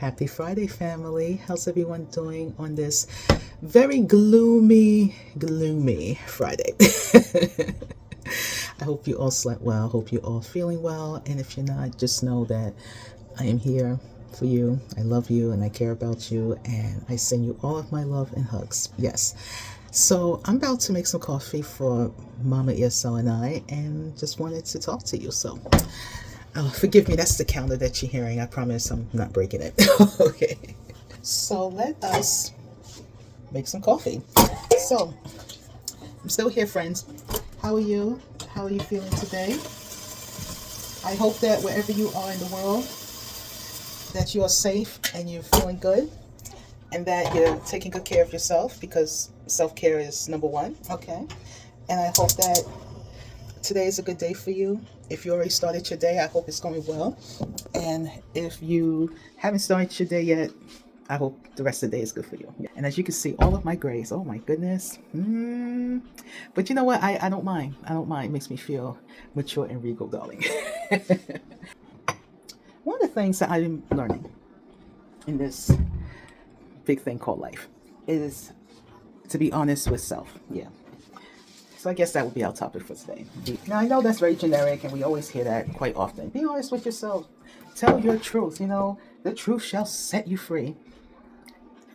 Happy Friday, family. How's everyone doing on this very gloomy Friday? I hope you all slept well. Hope you're all feeling well. And if you're not, just know that I am here for you. I love you and I care about you. And I send you all of my love and hugs. Yes. So I'm about to make some coffee for Mama ESL and I, and just wanted to talk to you. So forgive me, that's the counter that you're hearing. I promise I'm not breaking it. Okay. So let us make some coffee. So I'm still here, friends. How are you? How are you feeling today? I hope that wherever you are in the world, that you are safe and you're feeling good, and that you're taking good care of yourself, because self-care is number one. Okay. And I hope that today is a good day for you. If you already started your day, I hope it's going well. And if you haven't started your day yet, I hope the rest of the day is good for you. And as you can see, all of my grays, oh my goodness. But you know what? I don't mind. I don't mind. It makes me feel mature and regal, darling. One of the things that I'm learning in this big thing called life is to be honest with self. Yeah. So I guess that would be our topic for today. Now, I know that's very generic and we always hear that quite often. Be honest with yourself. Tell your truth. You know, the truth shall set you free.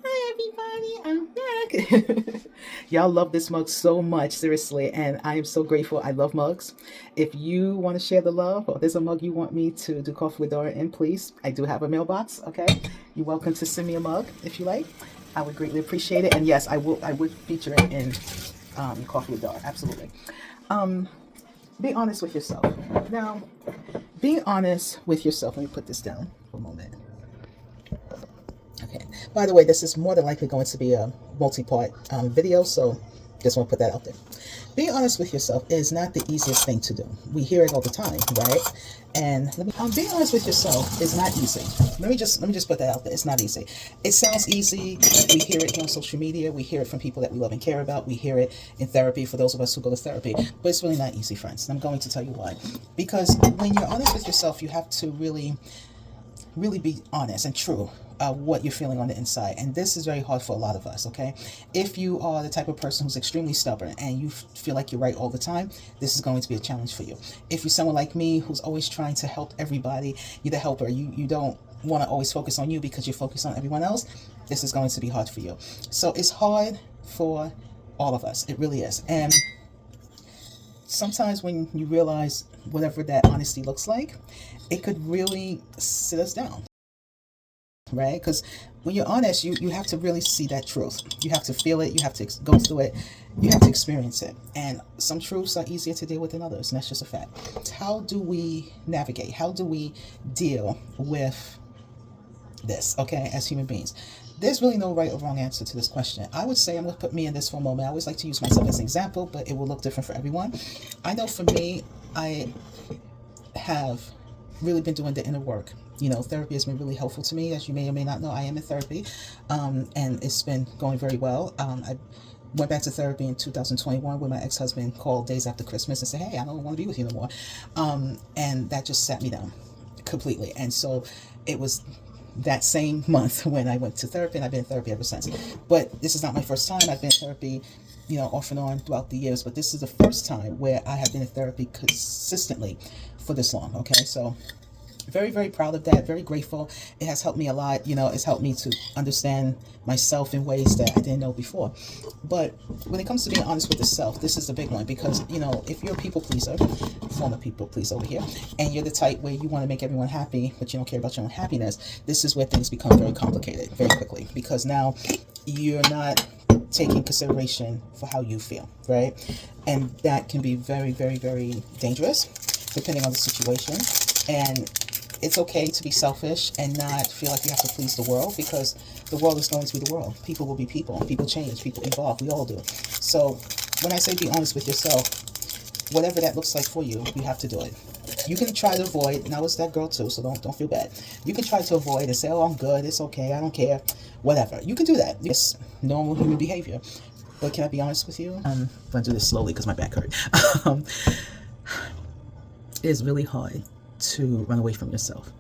Hi, everybody. I'm back. Y'all love this mug so much, seriously. And I am so grateful. I love mugs. If you want to share the love, or there's a mug you want me to do Coffee with Dara in, please. I do have a mailbox, okay? You're welcome to send me a mug if you like. I would greatly appreciate it. And yes, I would feature it in Coffee with Dara, absolutely. Be honest with yourself. Now, being honest with yourself, let me put this down for a moment. Okay. By the way, this is more than likely going to be a multi-part video, so just want to put that out there. Being honest with yourself is not the easiest thing to do. We hear it all the time, right? And being honest with yourself is not easy. Let me just put that out there. It's not easy. It sounds easy. We hear it here on social media. We hear it from people that we love and care about. We hear it in therapy for those of us who go to therapy. But it's really not easy, friends. And I'm going to tell you why. Because when you're honest with yourself, you have to really be honest and true what you're feeling on the inside. And this is very hard for a lot of us, okay? If you are the type of person who's extremely stubborn and you feel like you're right all the time, this is going to be a challenge for you. If you're someone like me who's always trying to help everybody, you're the helper, you don't want to always focus on you because you're focused on everyone else, this is going to be hard for you. So it's hard for all of us. It really is. And sometimes when you realize whatever that honesty looks like, it could really sit us down, right? Because when you're honest, you have to really see that truth. You have to feel it. You have to go through it. You have to experience it. And some truths are easier to deal with than others, and that's just a fact. How do we navigate? How do we deal with this, okay, as human beings? There's really no right or wrong answer to this question. I would say, I'm going to put me in this for a moment. I always like to use myself as an example, but it will look different for everyone. I know for me, I have really been doing the inner work. You know, therapy has been really helpful to me. As you may or may not know, I am in therapy, and it's been going very well. I went back to therapy in 2021 when my ex-husband called days after Christmas and said, hey, I don't want to be with you no more. And that just sat me down completely. And so it was that same month when I went to therapy, and I've been in therapy ever since. But this is not my first time. I've been in therapy, you know, off and on throughout the years, but this is the first time where I have been in therapy consistently for this long, okay? So very, very proud of that, very grateful. It has helped me a lot. You know, it's helped me to understand myself in ways that I didn't know before. But when it comes to being honest with yourself, this is a big one, because, you know, if you're a people pleaser, former people pleaser over here, and you're the type where you want to make everyone happy, but you don't care about your own happiness, this is where things become very complicated very quickly, because now you're not taking consideration for how you feel, right? And that can be very, very, very dangerous depending on the situation. And it's okay to be selfish and not feel like you have to please the world, because the world is going to be the world. People will be people. People change. People evolve. We all do. So when I say be honest with yourself, whatever that looks like for you, you have to do it. You can try to avoid, and I was that girl too, so don't feel bad. You can try to avoid and say, oh, I'm good, it's okay, I don't care, whatever. You can do that. It's normal human behavior. But can I be honest with you? I'm going to do this slowly because my back hurt. It is really hard to run away from yourself.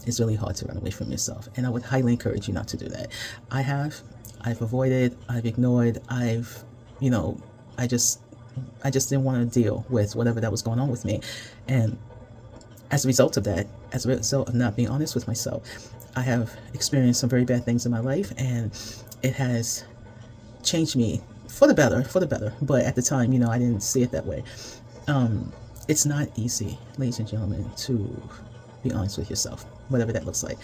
it's really hard to run away from yourself. And I would highly encourage you not to do that. I've avoided, I've ignored, you know, I just didn't want to deal with whatever that was going on with me. And as a result of that, as a result of not being honest with myself, I have experienced some very bad things in my life, and it has changed me for the better. But at the time, you know, I didn't see it that way. It's not easy, ladies and gentlemen, to be honest with yourself, whatever that looks like.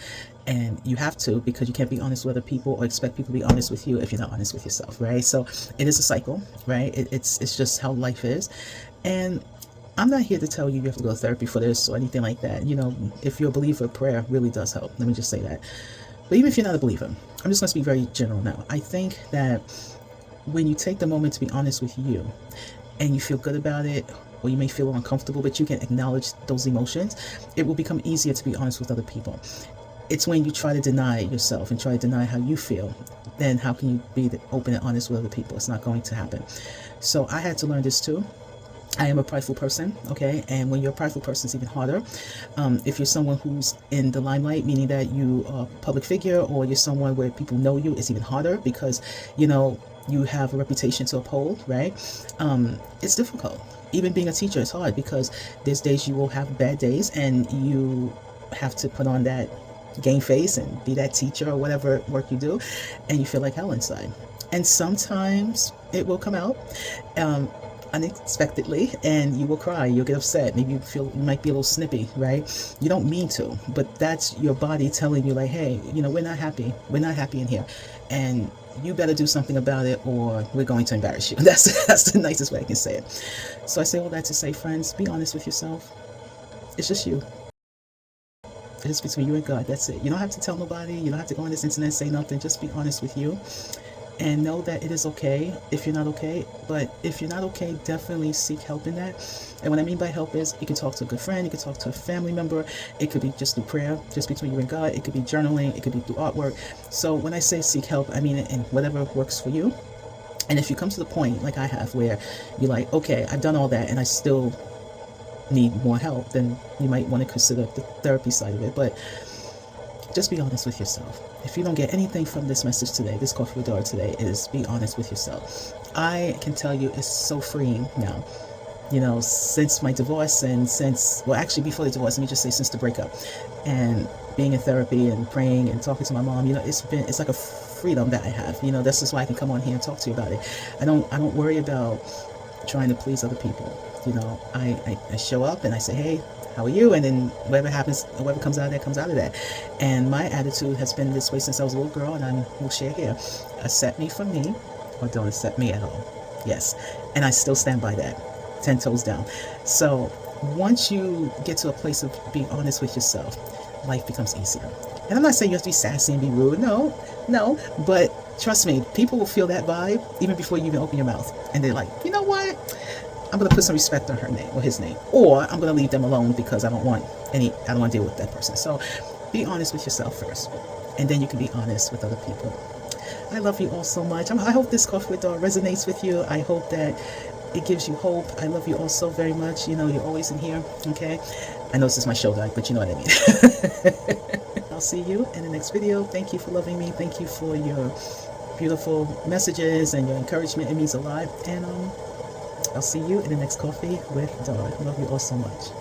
And you have to, because you can't be honest with other people or expect people to be honest with you if you're not honest with yourself, right? So it is a cycle, right? It's just how life is. And I'm not here to tell you you have to go to therapy for this or anything like that. You know, if you're a believer, prayer really does help. Let me just say that. But even if you're not a believer, I'm just going to speak very general now. I think that when you take the moment to be honest with you and you feel good about it, or you may feel uncomfortable, but you can acknowledge those emotions, it will become easier to be honest with other people. It's when you try to deny yourself and try to deny how you feel, then how can you be open and honest with other people? It's not going to happen. So I had to learn this too. I am a prideful person, okay? And when you're a prideful person, it's even harder. If you're someone who's in the limelight, meaning that you are a public figure, or you're someone where people know you, it's even harder because, you know, you have a reputation to uphold, right? It's difficult. Even being a teacher is hard because there's days you will have bad days and you have to put on that game face and be that teacher or whatever work you do, and you feel like hell inside. And sometimes it will come out unexpectedly, and you will cry, you'll get upset, maybe you might be a little snippy, right? You don't mean to, but that's your body telling you like, hey, you know, we're not happy in here, and you better do something about it or we're going to embarrass you. That's the nicest way I can say it. So I say all that to say, friends, be honest with yourself. It's just you. It's between you and God. That's it. You don't have to tell nobody. You don't have to go on this internet and say nothing. Just be honest with you. And know that it is okay if you're not okay. But if you're not okay, definitely seek help in that. And what I mean by help is you can talk to a good friend, you can talk to a family member. It could be just through prayer, just between you and God. It could be journaling. It could be through artwork. So when I say seek help, I mean it in whatever works for you. And if you come to the point like I have where you're like, okay, I've done all that and I still need more help, then you might want to consider the therapy side of it. But just be honest with yourself. If you don't get anything from this message today, this Coffee with Dara today, is be honest with yourself. I can tell you it's so freeing now. You know, since my divorce and since, well, actually before the divorce, let me just say since the breakup, and being in therapy and praying and talking to my mom, you know, it's like a freedom that I have. You know, this is why I can come on here and talk to you about it. I don't worry about trying to please other people. You know, I show up and I say, hey, how are you? And then whatever happens, whatever comes out of that, comes out of that. And my attitude has been this way since I was a little girl, and I will share here. Accept me for me, or don't accept me at all. Yes. And I still stand by that, 10 toes down. So once you get to a place of being honest with yourself, life becomes easier. And I'm not saying you have to be sassy and be rude. No. But trust me, people will feel that vibe even before you even open your mouth. And they're like, you know what? I'm going to put some respect on her name or his name, or I'm going to leave them alone because I don't want to deal with that person. So be honest with yourself first, and then you can be honest with other people. I love you all so much. I hope this Coffee with Dara resonates with you. I hope that it gives you hope. I love you all so very much. You know, you're always in here. Okay. I know this is my show, guy, but you know what I mean. I'll see you in the next video. Thank you for loving me. Thank you for your beautiful messages and your encouragement. It means a lot. And, I'll see you in the next Coffee with Dara. I love you all so much.